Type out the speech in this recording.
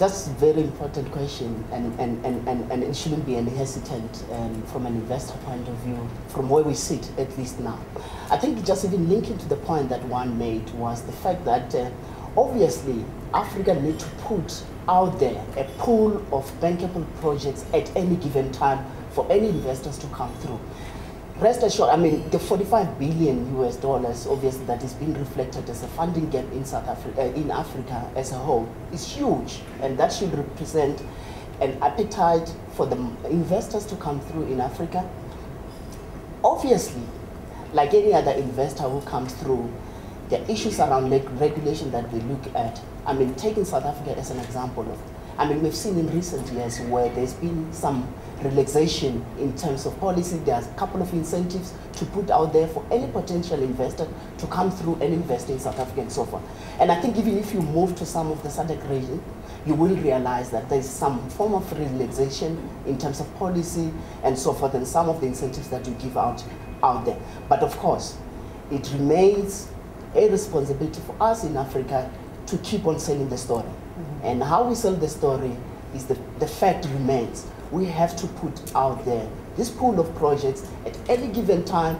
That's a very important question, and it shouldn't be any hesitant from an investor point of view, from where we sit, at least now. I think just even linking to the point that one made was the fact that obviously Africa needs to put out there a pool of bankable projects at any given time for any investors to come through. Rest assured, I mean, the 45 billion US dollars, obviously, that is being reflected as a funding gap in South Africa, in Africa as a whole, is huge, and that should represent an appetite for the investors to come through in Africa. Obviously, like any other investor who comes through, the issues around regulation that we look at, I mean, taking South Africa as an example of, I mean, we've seen in recent years where there's been some relaxation in terms of policy. There's a couple of incentives to put out there for any potential investor to come through and invest in South Africa and so forth. And I think even if you move to some of the SADC region, you will realize that there's some form of relaxation in terms of policy and so forth, and some of the incentives that you give out there. But of course, it remains a responsibility for us in Africa to keep on selling the story. And how we sell the story is the fact remains. We have to put out there this pool of projects at any given time